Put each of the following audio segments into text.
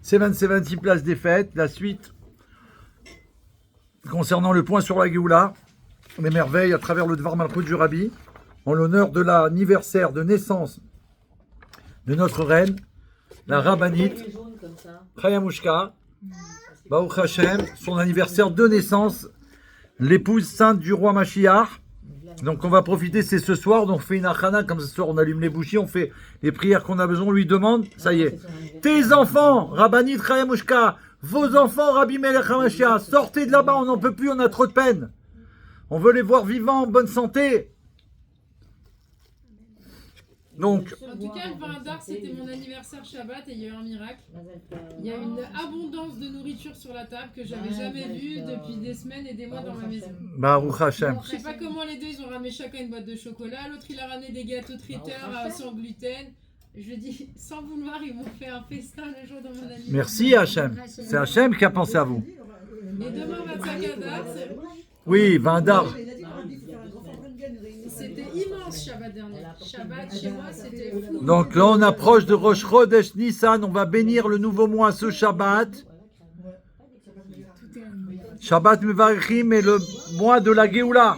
770 place des fêtes, la suite concernant le point sur la Géoula, les merveilles à travers le Dvar Malchut du Rabbi, en l'honneur de l'anniversaire de naissance de notre reine, la rabbinite Chaya Mouchka, Baruch Hashem, son anniversaire de naissance, l'épouse sainte du roi Mashiach. Donc on va profiter, c'est ce soir, donc on fait une achana, comme ce soir on allume les bougies, on fait les prières qu'on a besoin, on lui demande, ça y est. Tes enfants, Rabbanit Chaya Mouchka, vos enfants, Rabbi Melech HaMashiach, sortez de là-bas, on n'en peut plus, on a trop de peine. On veut les voir vivants, en bonne santé. Donc, en tout cas, le 20 Adar, c'était mon anniversaire Shabbat et il y a eu un miracle. Il y a une abondance de nourriture sur la table que j'avais jamais vue depuis des semaines et des mois dans ma maison. Baruch Hashem. Je sais pas comment les deux, ils ont ramené chacun une boîte de chocolat. L'autre, il a ramené des gâteaux traiteur sans gluten. Je dis, sans vouloir, ils m'ont fait un festin le jour de mon anniversaire. Merci Hachem. C'est Hachem qui a pensé à vous. Et demain, 25 Adar, oui, 20 Adar. c'était immense Shabbat dernier. Shabbat chez moi, c'était fou. Donc là, on approche de Rosh Chodesh Nissan. On va bénir le nouveau mois ce Shabbat. Shabbat Mevarechim est le mois de la Géoula.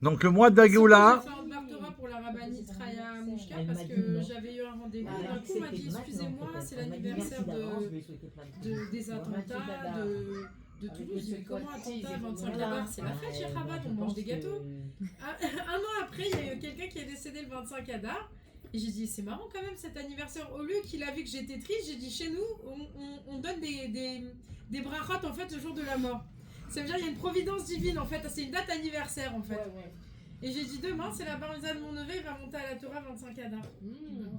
Donc le mois de la Géoula. J'ai fait un Bartora pour la rabbinite Chaya Mouchka parce que j'avais eu un rendez-vous. D'un coup, on m'a dit, excusez-moi, c'est l'anniversaire des attentats de Toulouse. Mais comment attentat 25 Adar? C'est la fête chez Rabat, on mange des gâteaux. Un an après, il y a eu quelqu'un qui est décédé le 25 Adar. Et j'ai dit, c'est marrant quand même cet anniversaire. Au lieu qu'il a vu que j'étais triste, j'ai dit, chez nous, on donne des brachot en fait le jour de la mort. Ça veut dire qu'il y a une providence divine en fait. C'est une date anniversaire en fait. Ouais. Et j'ai dit, demain, c'est la bar mitzvah de mon neveu, il va monter à la Torah 25 Adar.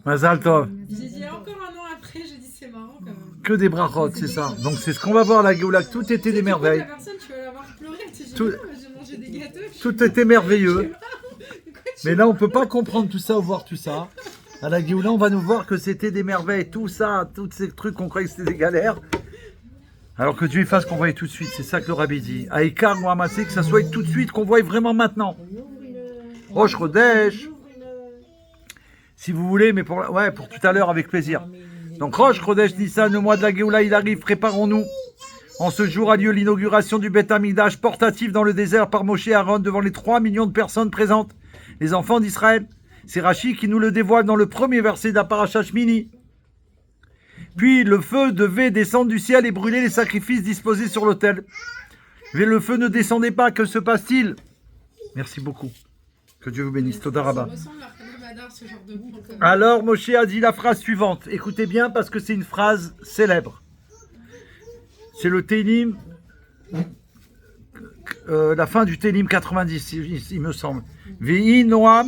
Mazal Tov. J'ai dit, encore un an après, j'ai dit, c'est marrant quand même. Que des brachot, c'est ça. Donc c'est ce qu'on va voir à la Géoula. Tout était des merveilles. La personne, tu vas l'avoir pleuré. J'ai mangé des gâteaux. Tout était merveilleux. Mais là, on ne peut pas comprendre tout ça ou voir tout ça. À la Géoula, on va nous voir que c'était des merveilles. Tout ça, tous ces trucs qu'on croyait que c'était des galères. Alors que Dieu fasse qu'on voie tout de suite. C'est ça que le Rabbi dit. Aïkar ou Amassé, que ça soit tout de suite, qu'on voie vraiment maintenant. Rosh Chodesh. Si vous voulez, mais pour tout à l'heure, avec plaisir. Donc Rosh Chodesh Nissan, le mois de la Géoula, il arrive. Préparons-nous. En ce jour a lieu l'inauguration du Beth Amikdash portatif dans le désert par Moshe et Aaron devant les 3 millions de personnes présentes. Les enfants d'Israël. C'est Rachi qui nous le dévoile dans le premier verset de la Parashat Shmini. Puis le feu devait descendre du ciel et brûler les sacrifices disposés sur l'autel. Mais le feu ne descendait pas, que se passe-t-il? Merci beaucoup. Que Dieu vous bénisse. Toda Rabba. Alors Moshe a dit la phrase suivante. Écoutez bien parce que c'est une phrase célèbre. C'est le Télim, la fin du Télim 90, il me semble. Ve'i Noam,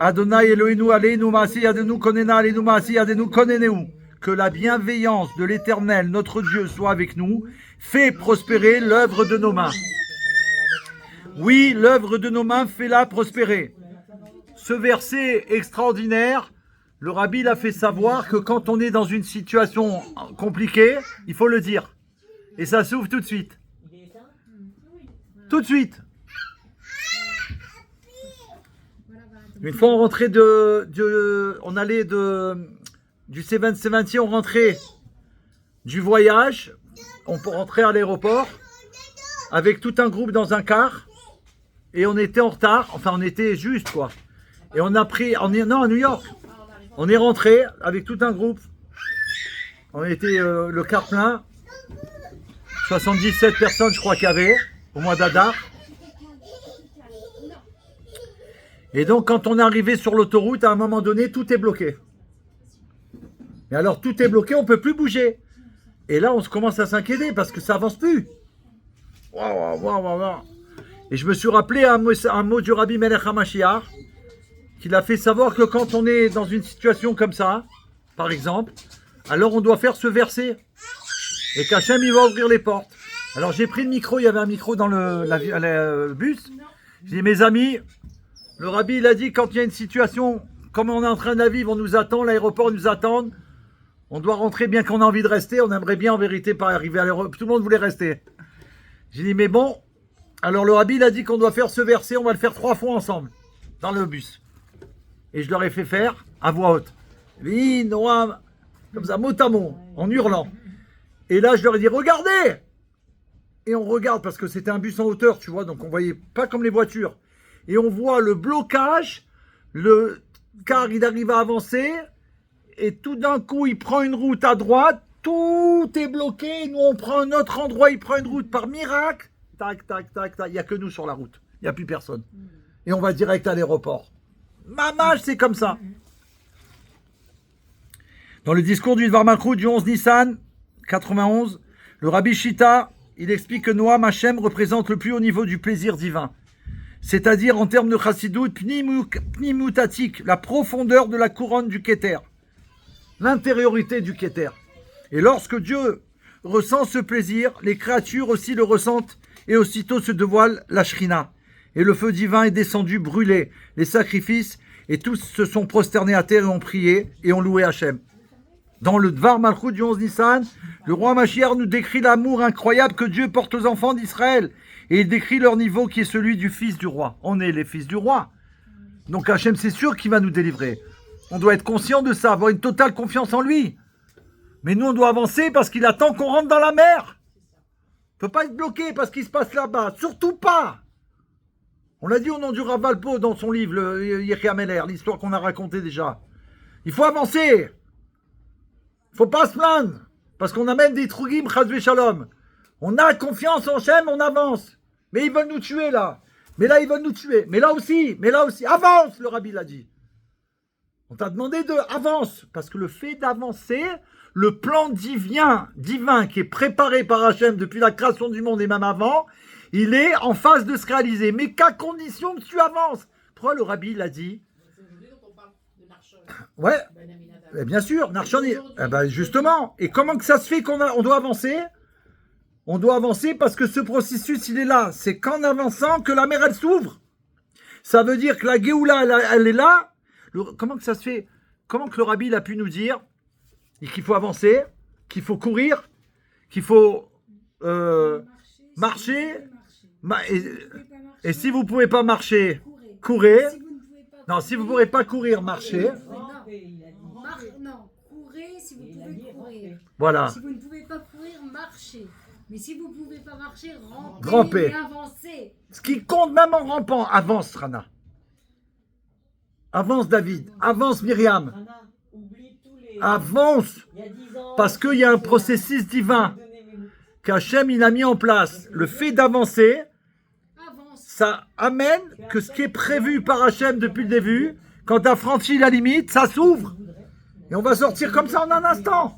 Adonai Eloheinu aleinu ma'asi yadenu konena aleinu ma'asi yadenu koneneu. Que la bienveillance de l'Éternel, notre Dieu, soit avec nous. Fais prospérer l'œuvre de nos mains. Oui, l'œuvre de nos mains, fais-la prospérer. Ce verset extraordinaire, le Rabbi l'a fait savoir que quand on est dans une situation compliquée, il faut le dire. Et ça s'ouvre tout de suite. Tout de suite. Une fois on rentrait on allait du 770, on rentrait du voyage, on rentrait à l'aéroport avec tout un groupe dans un car et on était en retard, enfin on était juste quoi. Et on a pris, à New York, on est rentré avec tout un groupe, on était le car plein, 77 personnes je crois qu'il y avait au mois d'Adar. Et donc, quand on est arrivé sur l'autoroute, à un moment donné, tout est bloqué. Mais alors, tout est bloqué, on ne peut plus bouger. Et là, on commence à s'inquiéter parce que ça avance plus. Waouh. Et je me suis rappelé un mot du Rabbi Melech HaMashiach qu'il a fait savoir que quand on est dans une situation comme ça, par exemple, alors on doit faire ce verset. Et qu'Hachem, il va ouvrir les portes. Alors, j'ai pris le micro, il y avait un micro dans le bus. J'ai dit, mes amis... Le Rabbi, il a dit, quand il y a une situation, comme on est en train de la vivre, on nous attend, l'aéroport nous attend, on doit rentrer bien qu'on a envie de rester, on aimerait bien en vérité pas arriver à l'aéroport, tout le monde voulait rester. J'ai dit, mais bon, alors le Rabbi, il a dit qu'on doit faire ce verset, on va le faire 3 fois ensemble, dans le bus. Et je leur ai fait faire à voix haute. comme ça, mot à mot, en hurlant. Et là, je leur ai dit, regardez! Et on regarde, parce que c'était un bus en hauteur, tu vois, donc on voyait pas comme les voitures. Et on voit le blocage, le car il arrive à avancer, et tout d'un coup, il prend une route à droite, tout est bloqué, nous on prend un autre endroit, il prend une route par miracle, tac, tac, tac, tac, il n'y a que nous sur la route, il n'y a plus personne. Et on va direct à l'aéroport. Mamash, c'est comme ça. Dans le discours du Dvar Malchut du 11 Nissan 91, le Rabbi Shita, il explique que Noam Hashem représente le plus haut niveau du plaisir divin. C'est-à-dire en termes de chassidut, pnimutatik, la profondeur de la couronne du Keter. L'intériorité du Keter. Et lorsque Dieu ressent ce plaisir, les créatures aussi le ressentent et aussitôt se dévoile la Shrina. Et le feu divin est descendu, brûlé les sacrifices et tous se sont prosternés à terre et ont prié et ont loué Hachem. Dans le Dvar Malchut du 11 Nissan, le roi Mashiach nous décrit l'amour incroyable que Dieu porte aux enfants d'Israël. Et il décrit leur niveau qui est celui du fils du roi. On est les fils du roi. Donc Hachem, c'est sûr qu'il va nous délivrer. On doit être conscient de ça, avoir une totale confiance en lui. Mais nous, on doit avancer parce qu'il attend qu'on rentre dans la mer. On ne peut pas être bloqué parce qu'il se passe là-bas. Surtout pas. On l'a dit au nom du Rav Valpo dans son livre, le Yechia Meller, l'histoire qu'on a racontée déjà. Il faut avancer. Il ne faut pas se plaindre. Parce qu'on amène des trougim, chazvé shalom. On a confiance en Hachem, on avance. Mais ils veulent nous tuer là. Mais là, ils veulent nous tuer. Mais là aussi. Avance, le Rabbi l'a dit. On t'a demandé de avance. Parce que le fait d'avancer, le plan divin qui est préparé par Hachem depuis la création du monde et même avant, il est en phase de se réaliser. Mais qu'à condition que tu avances. Pourquoi le Rabbi l'a dit? Ouais, bien sûr, Narshon, justement. Et comment que ça se fait qu'on doit avancer? On doit avancer parce que ce processus, il est là. C'est qu'en avançant que la mer, elle s'ouvre. Ça veut dire que la Géoula, elle est là. Comment que ça se fait? Comment que le Rabbi il a pu nous dire qu'il faut avancer, qu'il faut courir, qu'il faut marcher. Et si vous ne pouvez pas marcher, courez. Non, si vous ne pourrez pas courir, marchez. Non, courez si vous pouvez courir. Voilà. Si vous ne pouvez pas courir, marchez. Mais si vous ne pouvez pas marcher, rampez Rampez. et avancez. Ce qui compte même en rampant, avance Rana. Avance David, avance Myriam. Avance. Parce qu'il y a un processus divin qu'Hachem il a mis en place. Le fait d'avancer, ça amène que ce qui est prévu par Hachem depuis le début, quand tu as franchi la limite, ça s'ouvre. Et on va sortir comme ça en un instant.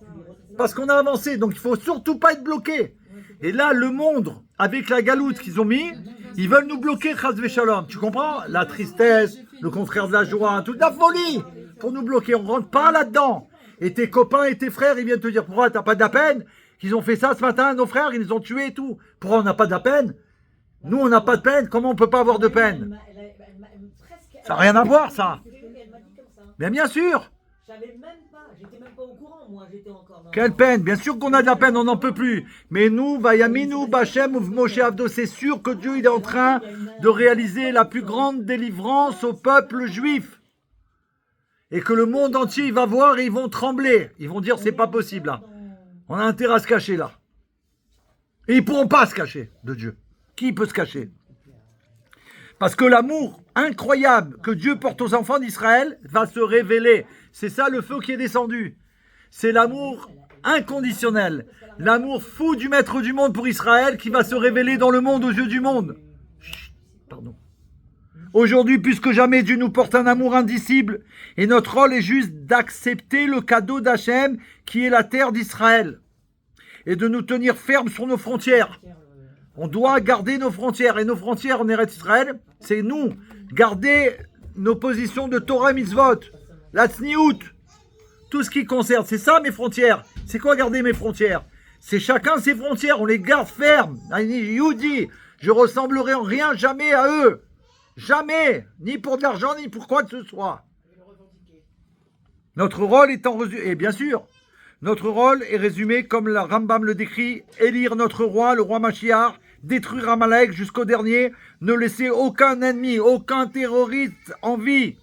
Parce qu'on a avancé. Donc il ne faut surtout pas être bloqué. Et là, le monde, avec la galoute qu'ils ont mis, ils veulent nous bloquer, chas v'shalom. Tu comprends? La tristesse, le contraire de la joie, toute la folie pour nous bloquer. On ne rentre pas là-dedans. Et tes copains et tes frères, ils viennent te dire, pourquoi t'as pas de la peine? Qu'ils ont fait ça ce matin, nos frères, ils les ont tués et tout. Pourquoi on n'a pas de la peine? Nous, on n'a pas de peine. Comment on ne peut pas avoir de peine? Ça n'a rien à voir, ça. Bien sûr. J'étais même pas au courant, moi, j'étais encore dans... Quelle peine, bien sûr qu'on a de la peine, on n'en peut plus. Mais nous, Vayaminu, Bachem, Moshe Avdo, c'est sûr que Dieu il est en train de réaliser la plus grande délivrance au peuple juif. Et que le monde entier, il va voir et ils vont trembler. Ils vont dire, c'est pas possible, là. On a intérêt à se cacher, là. Et ils pourront pas se cacher de Dieu. Qui peut se cacher? Parce que l'amour incroyable que Dieu porte aux enfants d'Israël va se révéler. C'est ça le feu qui est descendu. C'est l'amour inconditionnel. L'amour fou du maître du monde pour Israël qui va se révéler dans le monde aux yeux du monde. Chut, pardon. Aujourd'hui, plus que jamais, Dieu nous porte un amour indicible. Et notre rôle est juste d'accepter le cadeau d'Hachem qui est la terre d'Israël. Et de nous tenir fermes sur nos frontières. On doit garder nos frontières. Et nos frontières en Eretz Israël, c'est nous. Garder nos positions de Torah et Mitzvot. La tzniout. Tout ce qui concerne. C'est ça mes frontières. C'est quoi garder mes frontières? C'est chacun ses frontières. On les garde fermes. Yehudi. Je ressemblerai en rien jamais à eux. Jamais. Ni pour de l'argent, ni pour quoi que ce soit. Notre rôle est en résumé. Et bien sûr. Notre rôle est résumé comme la Rambam le décrit, élire notre roi, le roi Mashiach, détruire Amalek jusqu'au dernier, ne laisser aucun ennemi, aucun terroriste en vie.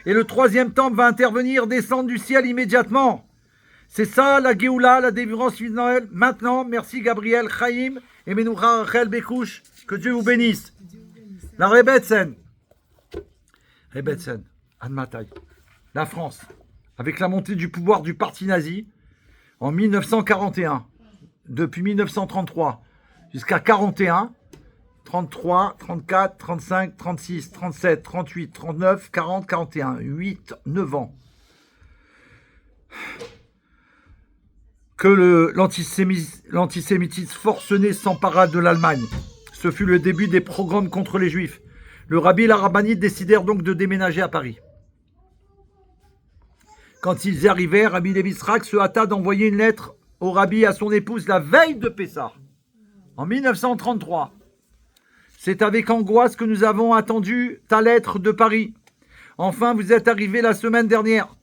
Et le troisième temple va intervenir, descendre du ciel immédiatement. C'est ça la Géoula, la délivrance de Noël. Maintenant, merci Gabriel, Chaim et Menoucha Rachel Bekouche. Que Dieu vous bénisse. La Rebetsen. Rebetsen, Anne-Mataï. La France, avec la montée du pouvoir du parti nazi en 1941, depuis 1933 jusqu'à 41, 33, 34, 35, 36, 37, 38, 39, 40, 41, 8, 9 ans. Que l'antisémitisme forcené s'empara de l'Allemagne. Ce fut le début des pogroms contre les Juifs. Le rabbi et la rabbinite décidèrent donc de déménager à Paris. Quand ils y arrivèrent, Rabbi Levi Yitzhak se hâta d'envoyer une lettre au rabbi et à son épouse la veille de Pessah, en 1933. C'est avec angoisse que nous avons attendu ta lettre de Paris. Enfin, vous êtes arrivés la semaine dernière.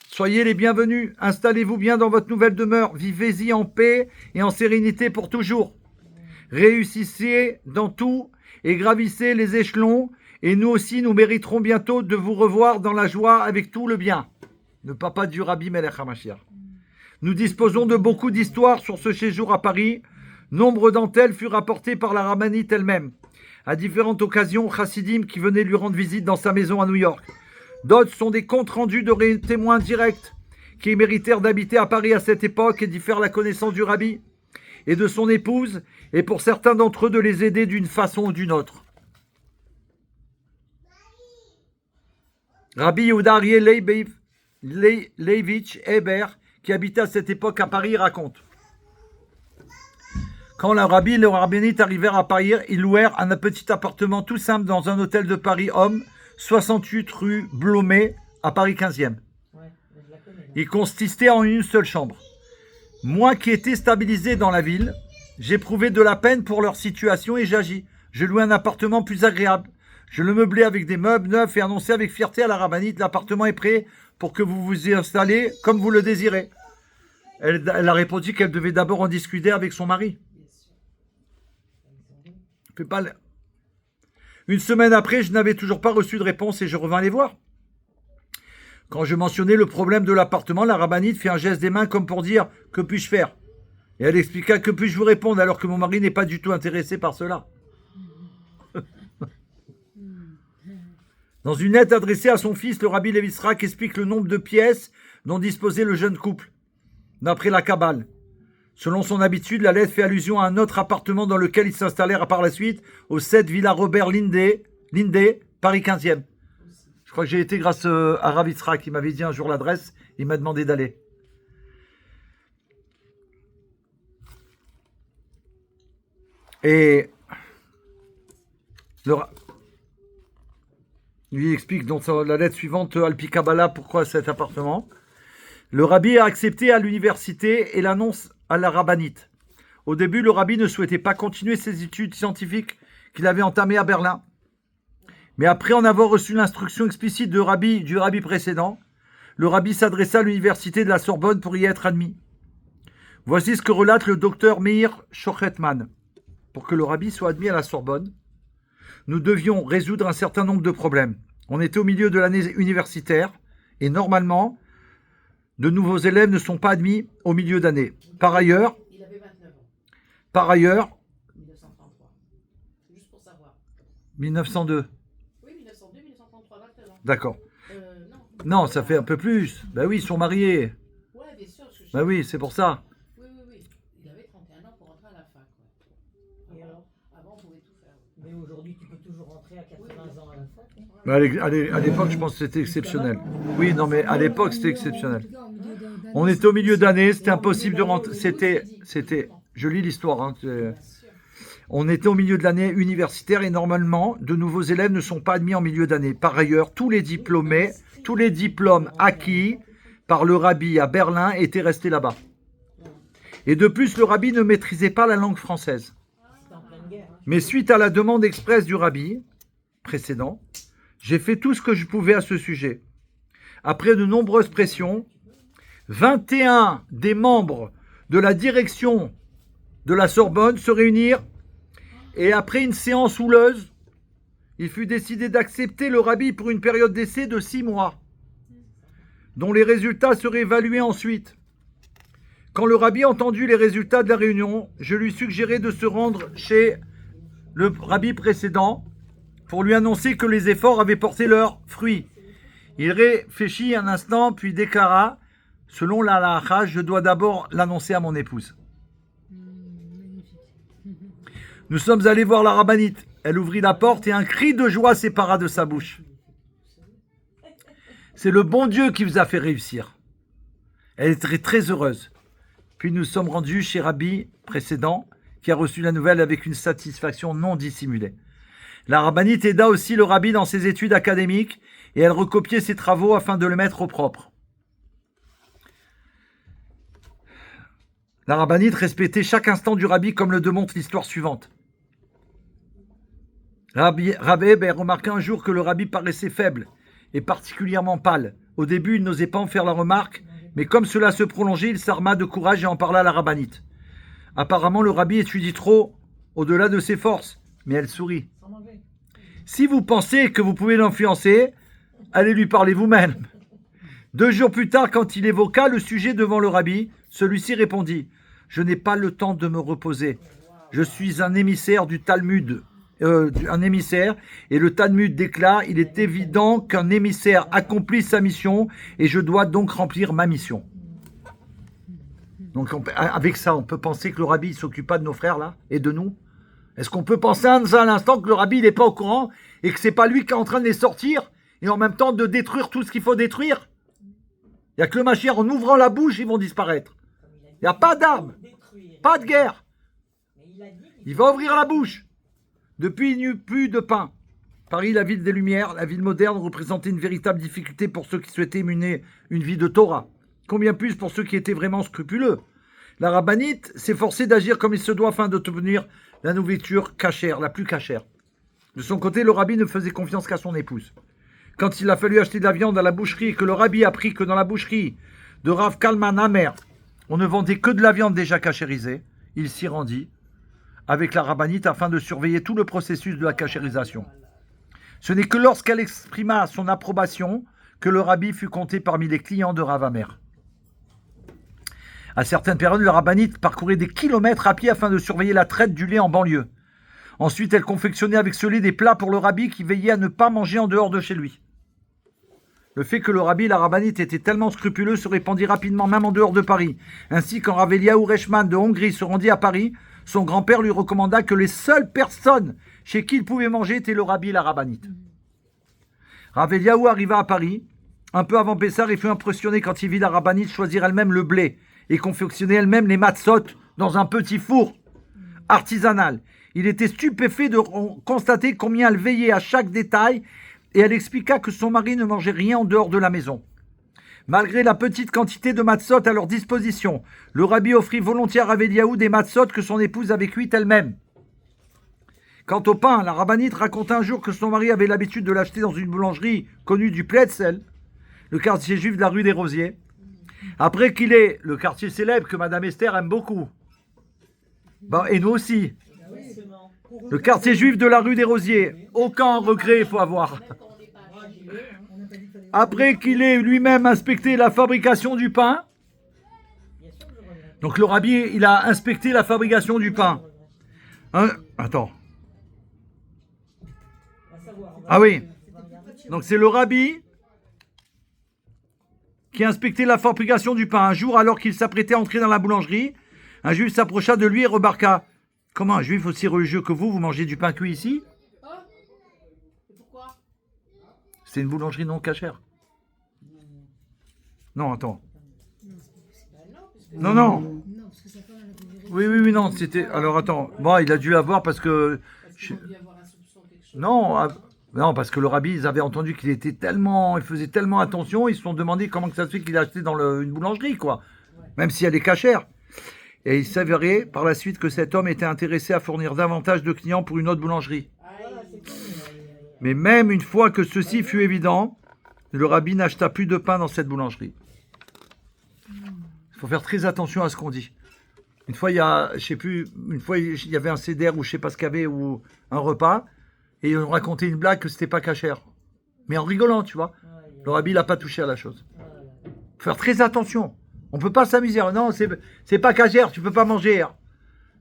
Soyez les bienvenus. Installez-vous bien dans votre nouvelle demeure. Vivez-y en paix et en sérénité pour toujours. Réussissez dans tout et gravissez les échelons. Et nous aussi, nous mériterons bientôt de vous revoir dans la joie avec tout le bien. Le papa du Rabbi Melech HaMashiach. Nous disposons de beaucoup d'histoires sur ce séjour à Paris. Nombre d'entre elles furent rapportées par la rabbinite elle-même. À différentes occasions, chassidim qui venaient lui rendre visite dans sa maison à New York. D'autres sont des comptes rendus de témoins directs qui méritèrent d'habiter à Paris à cette époque et d'y faire la connaissance du Rabbi et de son épouse, et pour certains d'entre eux de les aider d'une façon ou d'une autre. Rabbi Yehuda Aryeh Leivitch Eber, qui habitait à cette époque à Paris, raconte. Quand le rabbi et le rabbinite arrivèrent à Paris, ils louèrent un petit appartement tout simple dans un hôtel de Paris Homme, 68 rue Blomet, à Paris 15e. Il consistait en une seule chambre. Moi qui étais stabilisé dans la ville, j'éprouvais de la peine pour leur situation et j'agis. Je louais un appartement plus agréable. Je le meublais avec des meubles neufs et annonçais avec fierté à la rabbinite, l'appartement est prêt pour que vous vous y installez comme vous le désirez. Elle a répondu qu'elle devait d'abord en discuter avec son mari. Une semaine après, je n'avais toujours pas reçu de réponse et je revins les voir. Quand je mentionnais le problème de l'appartement, la rabbinite fit un geste des mains comme pour dire « Que puis-je faire ?» Et elle expliqua « Que puis-je vous répondre alors que mon mari n'est pas du tout intéressé par cela ?» Dans une lettre adressée à son fils, le rabbi Levi Yitzhak explique le nombre de pièces dont disposait le jeune couple, d'après la Kabbale. Selon son habitude, la lettre fait allusion à un autre appartement dans lequel ils s'installèrent par la suite, au 7 Villa Robert Lindé, Paris 15e. Je crois que j'ai été grâce à Rav Yitzhak, qui m'avait dit un jour l'adresse, il m'a demandé d'aller. Et lui explique dans la lettre suivante, Alpi Kabbalah, pourquoi cet appartement. Le rabbi a accepté à l'université et l'annonce à la rabbinite. Au début, le rabbi ne souhaitait pas continuer ses études scientifiques qu'il avait entamées à Berlin. Mais après en avoir reçu l'instruction explicite du rabbi précédent, le rabbi s'adressa à l'université de la Sorbonne pour y être admis. Voici ce que relate le docteur Meir Shochetman. Pour que le rabbi soit admis à la Sorbonne, nous devions résoudre un certain nombre de problèmes. On était au milieu de l'année universitaire et normalement, de nouveaux élèves ne sont pas admis au milieu d'année. Par ailleurs, il avait 29 ans. Par ailleurs, 1933. Juste pour savoir. 1902. Oui, 1902, 1933, 29 ans. D'accord. Non. Non, ça fait un peu plus. Ben oui, ils sont mariés. Ouais, bien sûr. Parce que Ben oui, c'est pour ça. Oui. Il avait 31 ans pour rentrer à la fac. Ouais. Et alors Avant, on pouvait tout faire. Mais aujourd'hui, tu peux toujours rentrer à 80 ans à la fac. Hein. Ben à l'époque, je pense que c'était exceptionnel. Oui, non, mais à l'époque, c'était exceptionnel. On était au milieu d'année, c'était impossible de rentrer. C'était. Je lis l'histoire. Hein, Bien sûr. on était au milieu de l'année universitaire et normalement, de nouveaux élèves ne sont pas admis en milieu d'année. Par ailleurs, tous les diplômes acquis par le rabbi à Berlin étaient restés là-bas. Et de plus, le rabbi ne maîtrisait pas la langue française. Mais suite à la demande expresse du rabbi précédent, j'ai fait tout ce que je pouvais à ce sujet. Après de nombreuses pressions, 21 des membres de la direction de la Sorbonne se réunirent et après une séance houleuse, il fut décidé d'accepter le rabbi pour une période d'essai de 6 mois, dont les résultats seraient évalués ensuite. Quand le rabbi a entendu les résultats de la réunion, je lui suggérai de se rendre chez le rabbi précédent pour lui annoncer que les efforts avaient porté leurs fruits. Il réfléchit un instant, puis déclara, selon la halakha, je dois d'abord l'annoncer à mon épouse. Nous sommes allés voir la rabbinite. Elle ouvrit la porte et un cri de joie s'épara de sa bouche. C'est le bon Dieu qui vous a fait réussir. Elle était très, très heureuse. Puis nous sommes rendus chez Rabbi précédent, qui a reçu la nouvelle avec une satisfaction non dissimulée. La rabbinite aida aussi le rabbi dans ses études académiques et elle recopiait ses travaux afin de le mettre au propre. La rabbinite respectait chaque instant du rabbi comme le démontre l'histoire suivante. Rabbi Hébert remarqua un jour que le rabbi paraissait faible et particulièrement pâle. Au début, il n'osait pas en faire la remarque, mais comme cela se prolongeait, il s'arma de courage et en parla à la rabbinite. Apparemment, le rabbi étudie trop au-delà de ses forces, mais elle sourit. Si vous pensez que vous pouvez l'influencer, allez lui parler vous-même. 2 jours plus tard, quand il évoqua le sujet devant le rabbi, celui-ci répondit « Je n'ai pas le temps de me reposer. Je suis un émissaire du Talmud. Un émissaire, et le Talmud déclare « Il est évident qu'un émissaire accomplit sa mission et je dois donc remplir ma mission. » Donc avec ça, on peut penser que le rabbi ne s'occupe pas de nos frères là et de nous. Est-ce qu'on peut penser à l'instant que le rabbi n'est pas au courant et que c'est pas lui qui est en train de les sortir et en même temps de détruire tout ce qu'il faut détruire? Il n'y a que le Mashiach, en ouvrant la bouche, ils vont disparaître. Il n'y a pas d'armes, pas de guerre. Il va ouvrir la bouche. Depuis, il n'y eut plus de pain. Paris, la ville des Lumières, la ville moderne, représentait une véritable difficulté pour ceux qui souhaitaient mener une vie de Torah. Combien plus pour ceux qui étaient vraiment scrupuleux. La rabbinite s'efforçait d'agir comme il se doit afin d'obtenir la nourriture cachère, la plus cachère. De son côté, le rabbi ne faisait confiance qu'à son épouse. Quand il a fallu acheter de la viande à la boucherie et que le rabbi apprit que dans la boucherie de Rav Kalman Amer, on ne vendait que de la viande déjà cachérisée, il s'y rendit avec la rabbinite afin de surveiller tout le processus de la cachérisation. Ce n'est que lorsqu'elle exprima son approbation que le rabbi fut compté parmi les clients de Rav Amer. À certaines périodes, le rabbinite parcourait des kilomètres à pied afin de surveiller la traite du lait en banlieue. Ensuite, elle confectionnait avec ce lait des plats pour le rabbi qui veillait à ne pas manger en dehors de chez lui. Le fait que le rabbi et la rabbinite étaient tellement scrupuleux se répandit rapidement même en dehors de Paris. Ainsi, quand Rav Eliaou Reichmann de Hongrie se rendit à Paris, son grand-père lui recommanda que les seules personnes chez qui il pouvait manger étaient le rabbi et la rabbinite. Rav Eliaou arriva à Paris un peu avant Pessah et fut impressionné quand il vit la rabbinite choisir elle-même le blé et confectionner elle-même les matzot dans un petit four artisanal. Il était stupéfait de constater combien elle veillait à chaque détail et elle expliqua que son mari ne mangeait rien en dehors de la maison. Malgré la petite quantité de matzot à leur disposition, le rabbi offrit volontiers à Rav Eliaou des matzot que son épouse avait cuites elle-même. Quant au pain, la rabbinite raconta un jour que son mari avait l'habitude de l'acheter dans une boulangerie connue du Pletzel, le quartier juif de la rue des Rosiers, après qu'il ait le quartier célèbre que Madame Esther aime beaucoup. Et nous aussi. Le quartier juif de la rue des Rosiers. Aucun regret il faut avoir. Après qu'il ait lui-même inspecté la fabrication du pain. Donc le rabbi, il a inspecté la fabrication du pain. Attends. Ah oui. Donc c'est le rabbi qui a inspecté la fabrication du pain. Un jour, alors qu'il s'apprêtait à entrer dans la boulangerie, un juif s'approcha de lui et remarqua « Comment un juif aussi religieux que vous mangez du pain cuit ici ?» Pourquoi? C'est une boulangerie non cachère. Non, attends. Non. Oui, non, c'était... Alors, attends. Bon, il a dû avoir parce que... Non, parce que le rabbi, ils avaient entendu qu'il était tellement... Il faisait tellement attention, ils se sont demandé comment que ça se fait qu'il a acheté dans une boulangerie, quoi. Même si elle est cachère. Et il s'avérait par la suite que cet homme était intéressé à fournir davantage de clients pour une autre boulangerie. Mais même une fois que ceci fut évident, le rabbi n'acheta plus de pain dans cette boulangerie. Il faut faire très attention à ce qu'on dit. Une fois, il y avait un seder ou je sais pas ce qu'il y avait, ou un repas, et on racontait une blague que c'était pas cachère. Mais en rigolant, tu vois. Le rabbi n'a pas touché à la chose. Il faut faire très attention. On peut pas s'amuser. Non, c'est pas cachère, tu peux pas manger.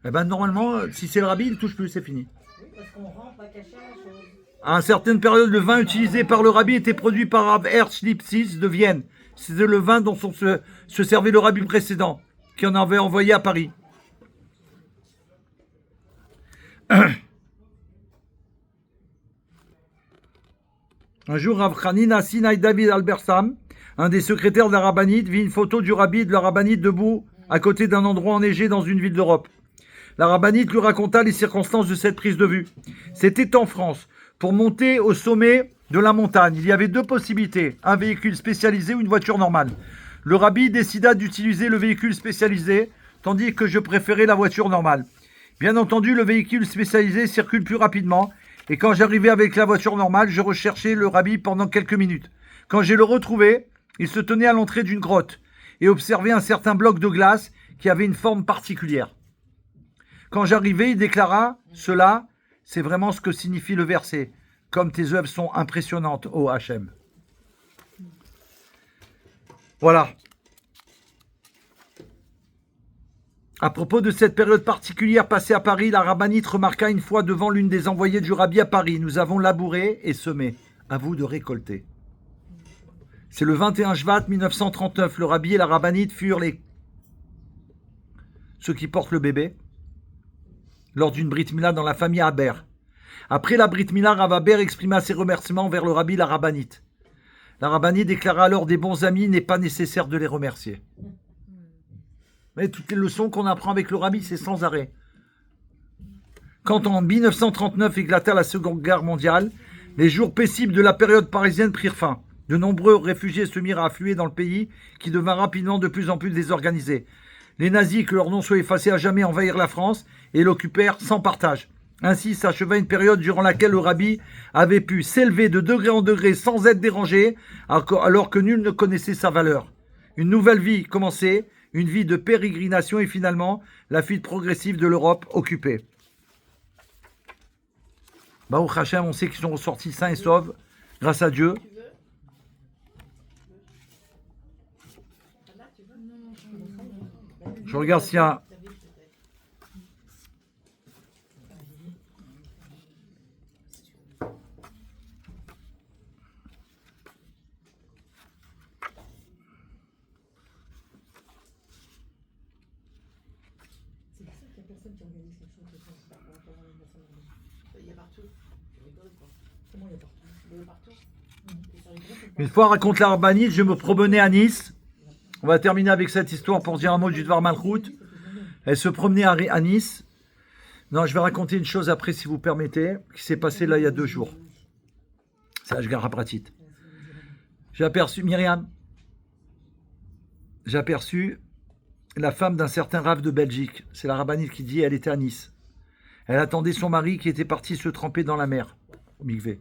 Eh ben normalement, si c'est le rabbi, il ne touche plus, c'est fini. Oui, parce qu'on rend pas caché la chose. À une certaine période, le vin utilisé par le rabbi était produit par Rav Ernst Lipsis de Vienne. C'était le vin dont se servait le rabbi précédent, qui en avait envoyé à Paris. Un jour, Rav Hanina Sinai David Albersam, un des secrétaires de la rabbinite, vit une photo du rabbi et de la rabbinite debout à côté d'un endroit enneigé dans une ville d'Europe. La rabbinite lui raconta les circonstances de cette prise de vue. C'était en France. Pour monter au sommet de la montagne, il y avait deux possibilités, un véhicule spécialisé ou une voiture normale. Le rabbi décida d'utiliser le véhicule spécialisé, tandis que je préférais la voiture normale. Bien entendu, le véhicule spécialisé circule plus rapidement, et quand j'arrivais avec la voiture normale, je recherchais le rabbi pendant quelques minutes. Quand je le retrouvais, il se tenait à l'entrée d'une grotte, et observait un certain bloc de glace qui avait une forme particulière. Quand j'arrivais, il déclara « Cela, c'est vraiment ce que signifie le verset. Comme tes œuvres sont impressionnantes, ô Hachem. » Voilà. À propos de cette période particulière passée à Paris, la rabbinite remarqua une fois devant l'une des envoyées du rabbi à Paris « Nous avons labouré et semé. À vous de récolter. » C'est le 21 Shvat 1939. Le rabbi et la rabbinite furent ceux qui portent le bébé lors d'une Brit Mila dans la famille Haber. Après la Brit Mila, Rav Haber exprima ses remerciements vers le rabbi et la rabbinite. La rabbinite déclara alors des bons amis, n'est pas nécessaire de les remercier. Mais toutes les leçons qu'on apprend avec le rabbi, c'est sans arrêt. Quand en 1939 éclata la Seconde Guerre mondiale, les jours paisibles de la période parisienne prirent fin. De nombreux réfugiés se mirent à affluer dans le pays, qui devint rapidement de plus en plus désorganisé. Les nazis, que leur nom soit effacé à jamais, envahirent la France et l'occupèrent sans partage. Ainsi s'acheva une période durant laquelle le rabbi avait pu s'élever de degré en degré sans être dérangé, alors que nul ne connaissait sa valeur. Une nouvelle vie commençait, une vie de pérégrination et finalement la fuite progressive de l'Europe occupée. Baruch Hashem, on sait qu'ils sont ressortis sains et saufs, grâce à Dieu. Je regarde s'il y a... Il y a partout. Je rigole, quoi. Comment il y a partout? Il y a partout. Une fois, raconte la rabbinite, je me promenais à Nice. On va terminer avec cette histoire pour dire un mot du Dvar Malchut. Elle se promenait à Nice. Non, je vais raconter une chose après, si vous permettez, qui s'est passé là il y a 2 jours. C'est Ashgar Hapratit. J'ai aperçu Myriam. J'ai aperçu la femme d'un certain Rav de Belgique. C'est la rabbinite qui dit, elle était à Nice. Elle attendait son mari qui était parti se tremper dans la mer, au Mikvé.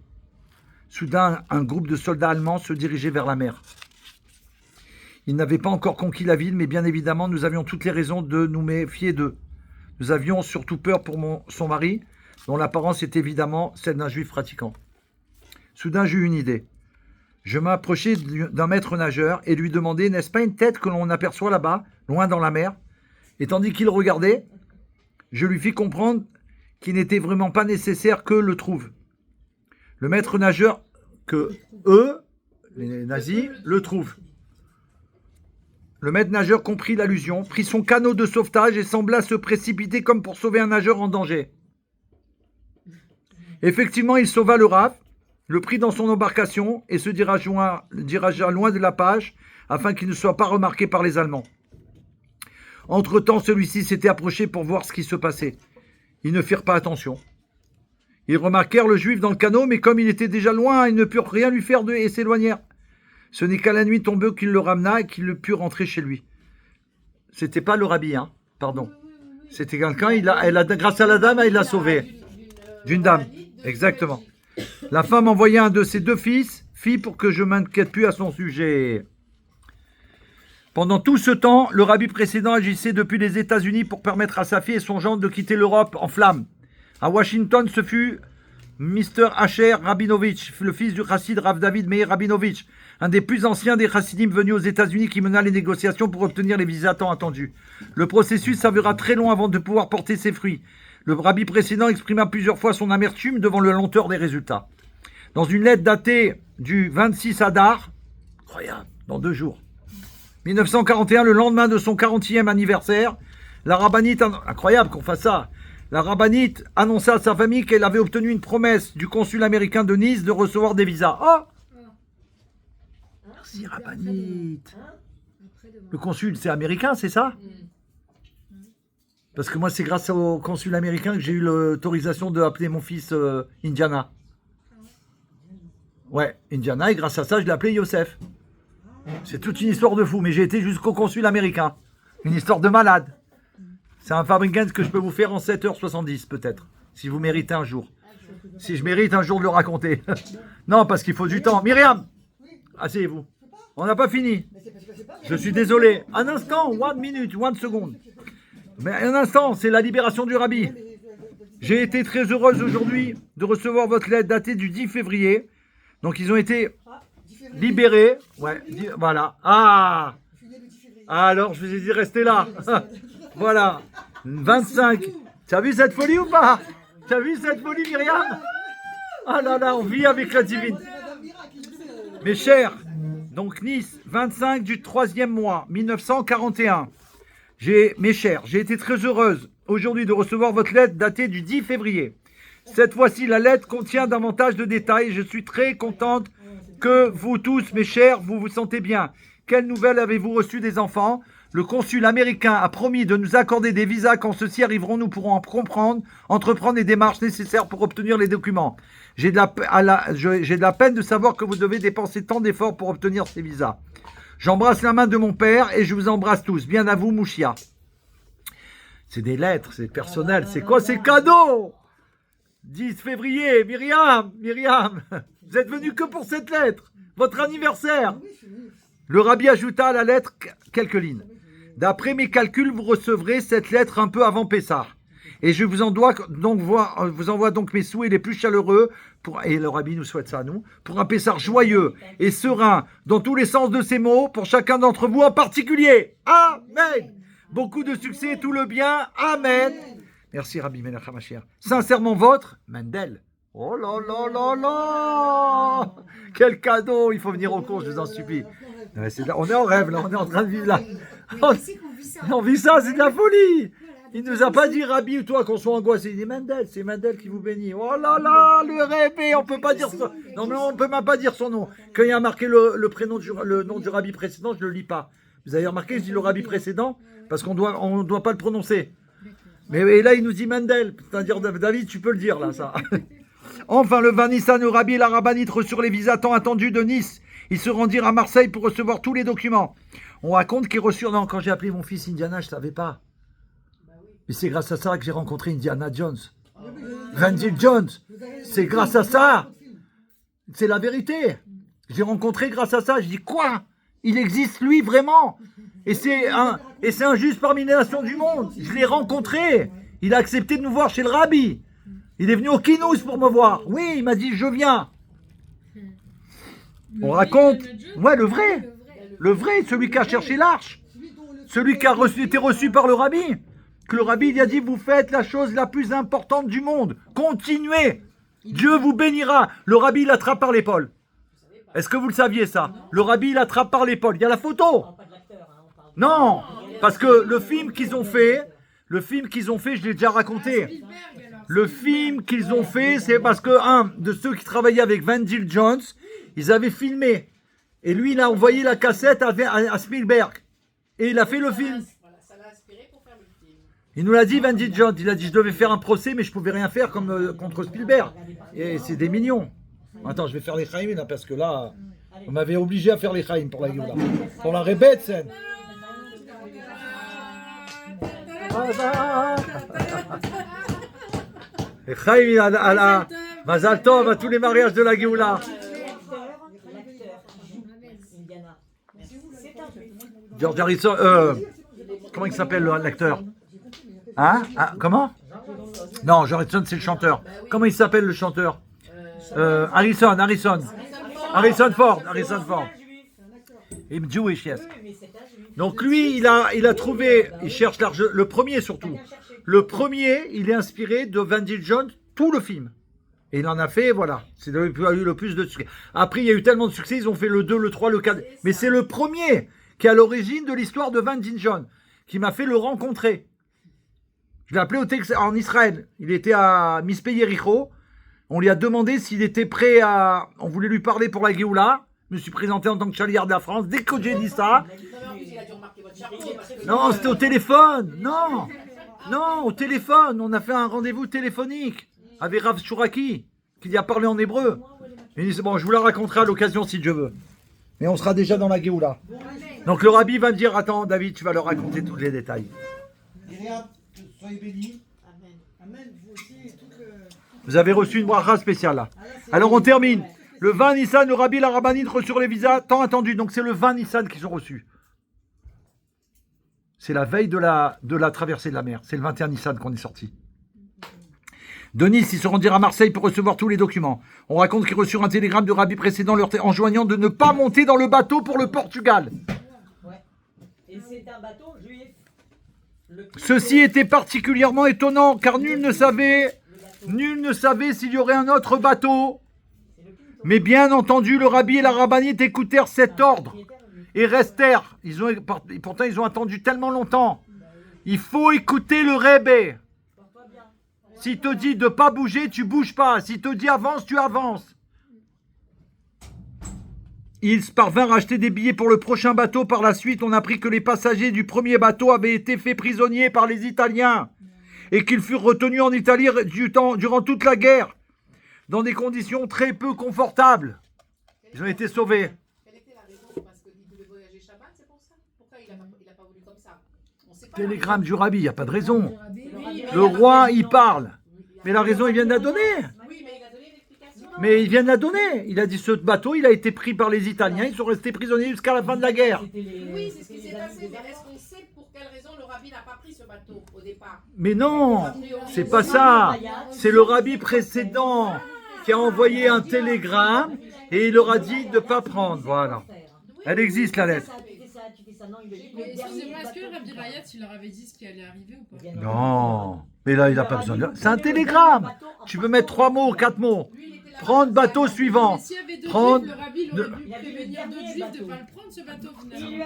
Soudain, un groupe de soldats allemands se dirigeait vers la mer. Ils n'avaient pas encore conquis la ville, mais bien évidemment, nous avions toutes les raisons de nous méfier d'eux. Nous avions surtout peur pour son mari, dont l'apparence est évidemment celle d'un juif pratiquant. Soudain, j'eus une idée. Je m'approchai d'un maître nageur et lui demandai, n'est-ce pas une tête que l'on aperçoit là-bas, loin dans la mer? Et tandis qu'il regardait, je lui fis comprendre qu'il n'était vraiment pas nécessaire que le trouve. Le maître nageur, que eux, les nazis, le trouvent. Le maître nageur comprit l'allusion, prit son canot de sauvetage et sembla se précipiter comme pour sauver un nageur en danger. Effectivement, il sauva le Rav, le prit dans son embarcation et se dirigea loin de la page afin qu'il ne soit pas remarqué par les Allemands. Entre-temps, celui-ci s'était approché pour voir ce qui se passait. Ils ne firent pas attention. Ils remarquèrent le juif dans le canot, mais comme il était déjà loin, ils ne purent rien lui faire et s'éloignèrent. Ce n'est qu'à la nuit tombée qu'il le ramena et qu'il put rentrer chez lui. C'était pas le rabbi, hein, pardon. C'était quelqu'un, grâce à la dame, il l'a sauvé. D'une dame, exactement. La femme envoya un de ses 2 fils, pour que je m'inquiète plus à son sujet. Pendant tout ce temps, le rabbi précédent agissait depuis les États-Unis pour permettre à sa fille et son gendre de quitter l'Europe en flammes. À Washington, ce fut Mr. Asher Rabinovich, le fils du chassid Rav David Meir Rabinovich, un des plus anciens des chassidim venus aux États-Unis qui mena les négociations pour obtenir les visas tant attendus. Le processus s'avérera très long avant de pouvoir porter ses fruits. Le rabbi précédent exprima plusieurs fois son amertume devant la lenteur des résultats. Dans une lettre datée du 26 Adar, incroyable, dans 2 jours, 1941, le lendemain de son 40e anniversaire, la rabbinite, incroyable qu'on fasse ça, la rabbinite annonça à sa famille qu'elle avait obtenu une promesse du consul américain de Nice de recevoir des visas. Oh, merci rabbinite. Le consul, c'est américain, c'est ça? Parce que moi, c'est grâce au consul américain que j'ai eu l'autorisation d'appeler mon fils Indiana. Ouais, Indiana, et grâce à ça, je l'ai appelé Youssef. C'est toute une histoire de fou, mais j'ai été jusqu'au consul américain. Une histoire de malade. C'est un fabricant que je peux vous faire en 7h70 peut-être, si vous méritez un jour. Si je mérite un jour de le raconter. Non, parce qu'il faut du temps. Myriam, asseyez-vous. On n'a pas fini. Je suis désolé. Un instant, 1 minute, 1 seconde. Mais un instant, c'est la libération du rabbi. J'ai été très heureuse aujourd'hui de recevoir votre lettre datée du 10 février. Donc ils ont été libérés. Ouais, voilà. Ah, alors je vous ai dit restez là. Voilà. 25. Tu as vu cette folie ou pas? Tu as vu cette folie, Myriam? Ah là là, on vit avec la divine. Mes chers, donc Nice, 25 du 3e mois, 1941. Mes chers, j'ai été très heureuse aujourd'hui de recevoir votre lettre datée du 10 février. Cette fois-ci, la lettre contient davantage de détails. Je suis très contente que vous tous, mes chers, vous vous sentez bien. Quelles nouvelles avez-vous reçues des enfants? Le consul américain a promis de nous accorder des visas quand ceux-ci arriveront. Nous pourrons en comprendre, entreprendre les démarches nécessaires pour obtenir les documents. J'ai de la peine de savoir que vous devez dépenser tant d'efforts pour obtenir ces visas. J'embrasse la main de mon père et je vous embrasse tous. Bien à vous, Mouchia. C'est des lettres, c'est personnel. C'est quoi ces cadeaux? 10 février, Myriam, vous êtes venu que pour cette lettre, votre anniversaire. Le rabbi ajouta à la lettre quelques lignes. D'après mes calculs, vous recevrez cette lettre un peu avant Pessah. Et je vous envoie donc mes souhaits les plus chaleureux, et le rabbi nous souhaite ça à nous, pour un Pessah joyeux et serein, dans tous les sens de ces mots, pour chacun d'entre vous en particulier. Amen. Beaucoup de succès et tout le bien. Amen. Merci Rabbi Menachem Mashiach. Sincèrement votre, Mendel. Oh là là là là! Quel cadeau! Il faut venir au cours, je vous en supplie. On est en rêve là, on est en train de vivre là. On vit ça, c'est de la folie! Il ne nous a pas dit Rabbi ou toi qu'on soit angoissé. Il dit Mendel, c'est Mendel qui vous bénit. Oh là là, le rêve, on peut pas dire ça. Non mais on peut même pas dire son nom. Quand il y a marqué le nom du Rabbi précédent, je le lis pas. Vous avez remarqué, je dis le Rabbi précédent parce qu'on doit pas le prononcer. Mais et là, il nous dit Mendel. C'est-à-dire, David, tu peux le dire, là, ça. Enfin, le 20 Nissan, le rabbi et la rabbinite reçurent les visas tant attendus de Nice. Ils se rendirent à Marseille pour recevoir tous les documents. On raconte qu'ils reçurent... Non, quand j'ai appelé mon fils Indiana, je ne savais pas. Mais c'est grâce à ça que j'ai rencontré Indiana Jones. Randy Jones. C'est grâce à ça. C'est la vérité. J'ai rencontré grâce à ça. Je dis, quoi? Il existe, lui, vraiment? Et c'est un juste parmi les nations du monde. Je l'ai rencontré. Il a accepté de nous voir chez le rabbi. Il est venu au Kinous pour me voir. Oui, il m'a dit, je viens. On raconte. Ouais, le vrai. Le vrai, celui qui a cherché l'arche. Celui qui a été reçu par le rabbi. Que le rabbi il a dit, vous faites la chose la plus importante du monde. Continuez. Dieu vous bénira. Le rabbi l'attrape par l'épaule. Est-ce que vous le saviez ça? Le rabbi l'attrape par l'épaule. Il y a la photo. Non, parce que le film qu'ils ont fait, je l'ai déjà raconté. Le film qu'ils ont fait, c'est parce que un de ceux qui travaillaient avec Van Gil Jones, ils avaient filmé. Et lui, il a envoyé la cassette à Spielberg. Et il a fait le film. Ça l'a inspiré pour faire le film. Il nous l'a dit, Van Gil Jones. Il a dit, je devais faire un procès, mais je pouvais rien faire comme contre Spielberg. Et c'est des millions. Attends, je vais faire les chaïm là, parce que là, on m'avait obligé à faire les chaïm pour la Géoula. Pour la répète, scène. Et Chaim à la Mazal Tov à tous les mariages de la Géoula. George Harrison, comment il s'appelle l'acteur? Hein? Ah, comment? Non, George Harrison c'est le chanteur. Comment il s'appelle le chanteur? Harrison Ford. I'm Jewish, yes. Donc lui, il a trouvé, il cherche le premier surtout. Le premier, il est inspiré de Van Jones, tout le film. Et il en a fait, voilà. C'est là où il a eu le plus de succès. Après, il y a eu tellement de succès, ils ont fait le 2, le 3, le 4. Mais c'est le premier qui est à l'origine de l'histoire de Van Jones, qui m'a fait le rencontrer. Je l'ai appelé en Israël. Il était à Mispé Yericho. On lui a demandé s'il était prêt à... On voulait lui parler pour la Géoula. Je me suis présenté en tant que chaliard de la France. Dès que j'ai dit ça... Non, c'était au téléphone. Non, au téléphone. On a fait un rendez-vous téléphonique avec Rav Chouraki, qui a parlé en hébreu. Il dit, c'est bon, je vous la raconterai à l'occasion si Dieu veut. Mais on sera déjà dans la Géoula. Donc le rabbi va me dire, attends David, tu vas leur raconter tous les détails. Soyez bénis. Amen. Vous aussi, Vous avez reçu une bracha spéciale là. Alors on termine. Le 20 Nissan, le rabbi et la rabbinite reçurent les visas tant attendus. Donc c'est le 20 Nissan qu'ils ont reçu. C'est la veille de la traversée de la mer. C'est le 21 Nissan qu'on est sorti. De Nice, ils se rendirent à Marseille pour recevoir tous les documents. On raconte qu'ils reçurent un télégramme du rabbi précédent leur enjoignant de ne pas monter dans le bateau pour le Portugal. Ouais. Et c'est un bateau juif. Ceci était particulièrement étonnant car nul ne savait s'il y aurait un autre bateau. Mais bien entendu, le rabbi et la rabbinite écoutèrent cet ordre et restèrent. Pourtant, ils ont attendu tellement longtemps. Il faut écouter le Rebbe. S'il te dit de ne pas bouger, tu ne bouges pas. S'il te dit avance, tu avances. Ils parvinrent à acheter des billets pour le prochain bateau. Par la suite, on apprit que les passagers du premier bateau avaient été faits prisonniers par les Italiens et qu'ils furent retenus en Italie durant toute la guerre, dans des conditions très peu confortables. Ils ont été sauvés. Quelle était la raison? Parce qu'il devait voyager Shabbat, c'est pour ça? Pourquoi il n'a pas voulu comme ça? On sait pas. Télégramme du rabbi, il n'y a pas de raison. Le roi, il parle. Mais la raison, il vient de la donner. Oui, mais il a donné une explication. Mais il vient de la donner. Il a dit ce bateau, il a été pris par les Italiens. Ils sont restés prisonniers jusqu'à la fin de la guerre. Oui, c'est ce qui s'est passé. Mais est-ce qu'on sait pour quelle raison le rabbi n'a pas pris ce bateau au départ? Mais non, c'est pas ça. C'est le rabbi précédent qui a envoyé un télégramme et il leur a dit de ne pas prendre. Voilà. Elle existe, la lettre. Mais excusez-moi, est-ce que Rabbi Rayat, il leur avait dit ce qui allait arriver ou pas? Non. Mais là, il n'a pas besoin de... C'est un télégramme. Tu peux mettre 3 mots, 4 mots. Prendre bateau suivant. Mais s'il y avait deux Prendre... juifs, le rabbi il aurait dû prévenir d'autres juifs de ne pas le prendre ce bateau finalement.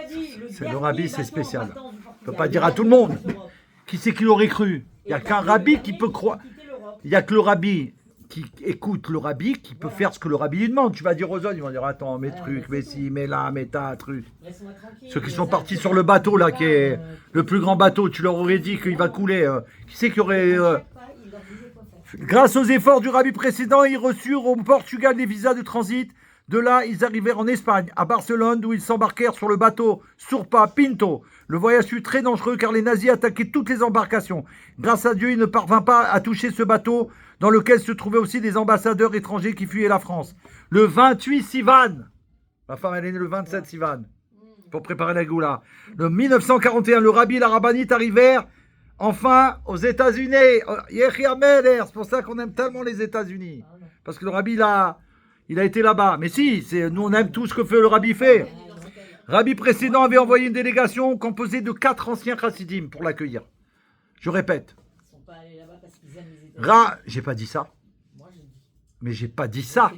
C'est le rabbi, c'est spécial. On ne peut pas dire à tout le monde. Qui c'est qui l'aurait cru? Il n'y a qu'un rabbi qui peut croire. Il n'y a que le rabbi qui écoute le rabbi qui peut faire ce que le rabbi lui demande. Tu vas dire aux autres, ils vont dire attends, mes trucs, mais si, mais là, mais t'as, truc. Ceux qui sont partis sur le bateau là, qui est le plus grand bateau, tu leur aurais dit qu'il va couler. Qui c'est qui aurait... Grâce aux efforts du rabbi précédent, ils reçurent au Portugal des visas de transit. De là, ils arrivèrent en Espagne, à Barcelone, où ils s'embarquèrent sur le bateau Surpa Pinto. Le voyage fut très dangereux car les nazis attaquaient toutes les embarcations. Grâce à Dieu, il ne parvint pas à toucher ce bateau dans lequel se trouvaient aussi des ambassadeurs étrangers qui fuyaient la France. Le 28 Sivan, ma femme elle est née le 27 Sivan, pour préparer la Goula. Le 1941, le rabbi et la rabbinite arrivèrent enfin aux États-Unis. C'est pour ça qu'on aime tellement les États-Unis. Parce que le rabbi, il a été là-bas. Mais si, nous on aime tout ce que le rabbi fait. Rabbi précédent avait envoyé une délégation composée de 4 anciens chassidim pour l'accueillir. Je répète. J'ai pas dit ça. Mais j'ai pas dit ça.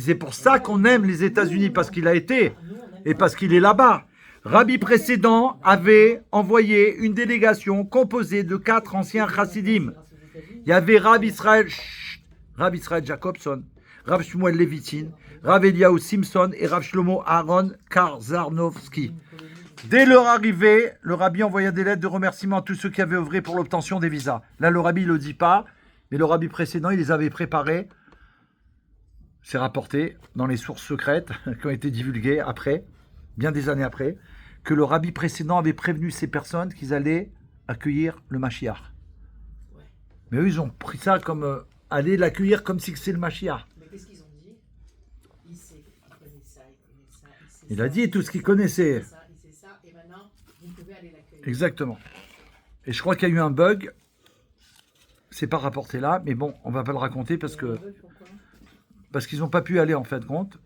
C'est pour ça qu'on aime les États-Unis, parce qu'il a été et parce qu'il est là-bas. Rabbi précédent avait envoyé une délégation composée de 4 anciens chassidim. Il y avait Rabbi Israël Jacobson, Rav Shmuel Levitin, Rav Eliaou Simpson et Rav Shlomo Aaron Karzarnovski. Dès leur arrivée, le rabbi envoya des lettres de remerciement à tous ceux qui avaient œuvré pour l'obtention des visas. Là, le rabbi ne le dit pas, mais le rabbi précédent, il les avait préparés. C'est rapporté dans les sources secrètes qui ont été divulguées après, bien des années après, que le rabbi précédent avait prévenu ces personnes qu'ils allaient accueillir le Mashiach. Mais eux, ils ont pris ça comme aller l'accueillir comme si c'est le Mashiach. Mais qu'est-ce qu'ils ont dit? Il sait, il connaît ça, Il a dit tout ce qu'il connaissait. Il sait ça, et maintenant, vous pouvez aller l'accueillir. Exactement. Et je crois qu'il y a eu un bug. C'est pas rapporté là, mais bon, on va pas le raconter parce parce qu'ils n'ont pas pu aller en fin de compte.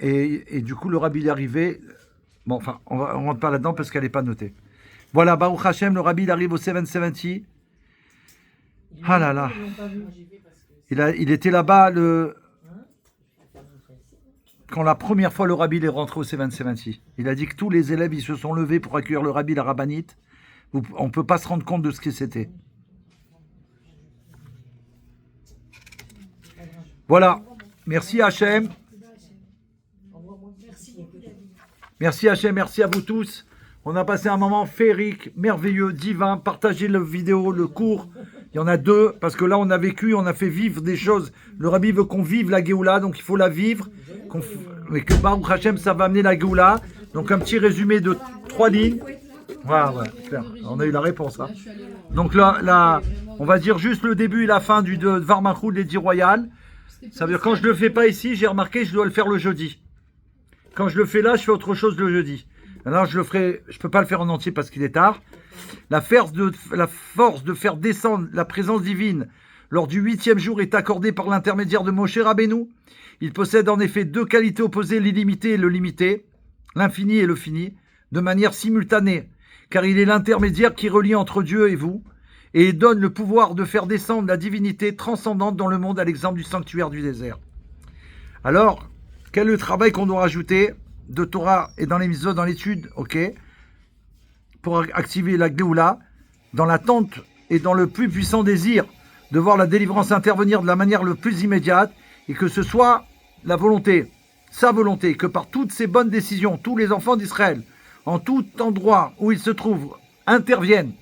Et du coup, le rabbi il est arrivé. Bon, enfin, on ne rentre pas là-dedans parce qu'elle n'est pas notée. Voilà, Baruch Hashem, le rabbi il arrive au 770. Ah là là. Il était là-bas quand la première fois le rabbi est rentré au 770. Il a dit que tous les élèves ils se sont levés pour accueillir le rabbi, la rabbinite. On ne peut pas se rendre compte de ce que c'était. Voilà. Merci Hachem. Merci Hachem, merci à vous tous. On a passé un moment féerique, merveilleux, divin. Partagez la vidéo, le cours. Il y en a 2, parce que là on a vécu, on a fait vivre des choses. Le rabbi veut qu'on vive la Géoula, donc il faut la vivre. Mais que Baruch Hashem, ça va amener la Géoula. Donc un petit résumé de 3 lignes. Voilà, clair. On a eu la réponse. Hein. Donc là, on va dire juste le début et la fin du Dvar Malchut, l'édit royal. Ça veut dire quand je ne le fais pas ici, j'ai remarqué, je dois le faire le jeudi. Quand je le fais là, je fais autre chose le jeudi. Alors je ne peux pas le faire en entier parce qu'il est tard. La force de faire descendre la présence divine lors du 8e jour est accordée par l'intermédiaire de Moshe Rabbeinu. Il possède en effet 2 qualités opposées, l'illimité et le limité, l'infini et le fini, de manière simultanée, car il est l'intermédiaire qui relie entre Dieu et vous, et donne le pouvoir de faire descendre la divinité transcendante dans le monde à l'exemple du sanctuaire du désert. Alors, quel est le travail qu'on doit rajouter de Torah et dans les mitzvot, dans l'étude, ok, pour activer la Géoula, dans l'attente et dans le plus puissant désir de voir la délivrance intervenir de la manière le plus immédiate, et que ce soit la volonté, sa volonté, que par toutes ces bonnes décisions, tous les enfants d'Israël, en tout endroit où ils se trouvent, interviennent,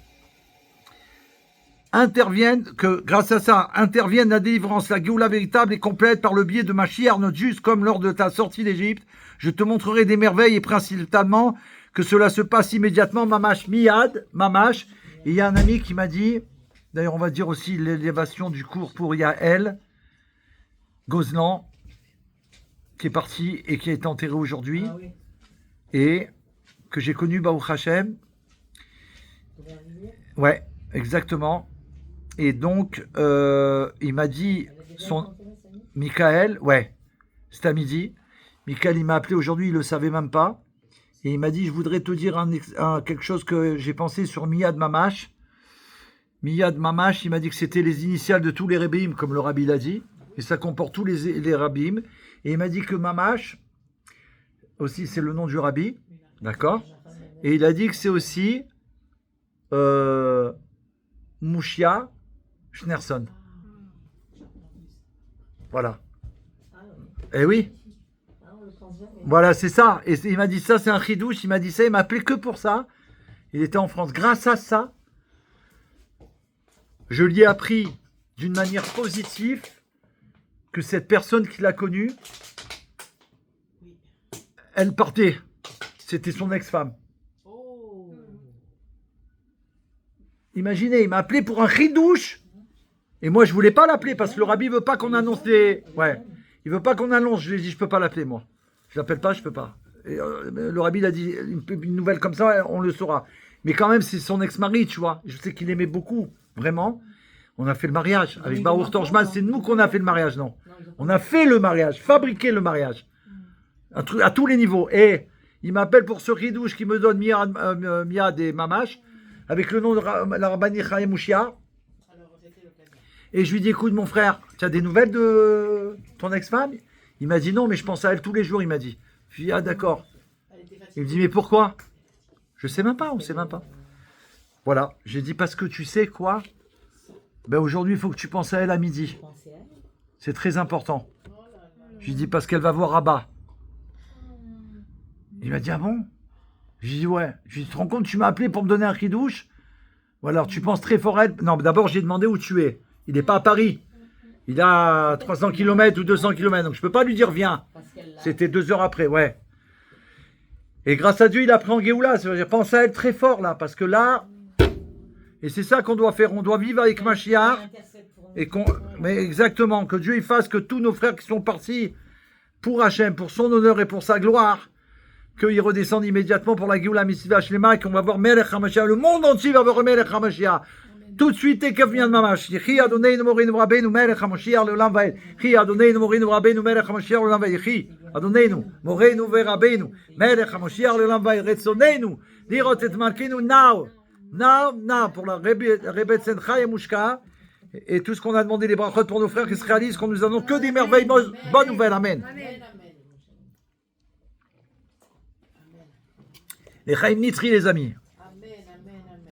que grâce à ça, intervienne la délivrance, la Géoula véritable et complète par le biais de Mashiach, notre juste, comme lors de ta sortie d'Égypte. Je te montrerai des merveilles et principalement que cela se passe immédiatement, Mamash Miyad, Mamash. Et il y a un ami qui m'a dit, d'ailleurs on va dire aussi l'élévation du cours pour Yael Gozlan, qui est parti et qui a été enterré aujourd'hui, et que j'ai connu Baruch Hashem. Ouais, exactement. Et donc, il m'a dit, Michael, ouais, c'était à midi. Michael, il m'a appelé aujourd'hui, il ne le savait même pas. Et il m'a dit, je voudrais te dire quelque chose que j'ai pensé sur Miyad Mamash. Miyad Mamash, il m'a dit que c'était les initiales de tous les Rebbeim, comme le Rabbi l'a dit. Et ça comporte tous les Rabbim. Et il m'a dit que Mamash, aussi, c'est le nom du Rabbi. D'accord? Et il a dit que c'est aussi Mouchia Schneerson. Voilà. Eh oui. Voilà, c'est ça. Et il m'a dit ça, c'est un chidouche. Il m'a dit ça, il m'a appelé que pour ça. Il était en France. Grâce à ça, je lui ai appris d'une manière positive que cette personne qui l'a connue, elle partait. C'était son ex-femme. Imaginez, il m'a appelé pour un chidouche. Et moi, je voulais pas l'appeler parce que le rabbi veut pas qu'on annonce des... Ouais. Il veut pas qu'on annonce. Je lui ai dit, je peux pas l'appeler, moi. Je l'appelle pas, je peux pas. Et, le rabbi il a dit, une nouvelle comme ça, on le saura. Mais quand même, c'est son ex-mari, tu vois. Je sais qu'il aimait beaucoup, vraiment. On a fait le mariage. Avec Baruch Torjman, c'est nous qu'on a fait le mariage, non. On a fait le mariage, fabriqué le mariage. À tous les niveaux. Et il m'appelle pour ce ridouche qui me donne Miyad et Mamash, avec le nom de la rabbinite Chaim Mouchia. Et je lui dis, écoute mon frère, tu as des nouvelles de ton ex-femme? Il m'a dit non, mais je pense à elle tous les jours, il m'a dit. Je lui dis, ah d'accord. Il me dit, mais pourquoi? Je sais même pas, on sait même pas. Voilà, j'ai dit, parce que tu sais quoi? Ben aujourd'hui, il faut que tu penses à elle à midi. C'est très important. Je lui dis, parce qu'elle va voir Rabat. Il m'a dit, ah bon? Je lui dis, ouais. Je lui dis, tu te rends compte, tu m'as appelé pour me donner un chidouche? Ou alors, tu penses très fort à elle? Non, d'abord, j'ai demandé où tu es. Il n'est pas à Paris. Il a 300 km ou 200 km. Donc, je ne peux pas lui dire, viens. C'était 2 heures après, ouais. Et grâce à Dieu, il a pris en Géoula. Je pense à elle très fort, là. Parce que là, et c'est ça qu'on doit faire. On doit vivre avec Mashiach. Mais exactement, que Dieu il fasse que tous nos frères qui sont partis pour Hachem, pour son honneur et pour sa gloire, qu'ils redescendent immédiatement pour la Géoula Mitzvah Shlema et qu'on va voir Melech HaMashiach. Le monde entier va voir Melech HaMashiach. tout de suite, et Kevmian Mamash. Yechi Adoneinu Morinu Rabbeinu Melech HaMoshiach Leolam Vaed. Yechi Adoneinu Morinu Rabbeinu Melech HaMoshiach Leolam Vaed. Yechi Adoneinu Morenu Verabbeinu Melech HaMoshiach Leolam Vaed. Retzoneinu lirot et malkeinu now. Pour la Rebbe Tzedcha et Mushka. Et tout ce qu'on a demandé, les brachot pour nos frères qui se réalisent, qu'on nous annonce que des merveilles. Bonne nouvelle, Amen. Les Chaim Nitri, les amis.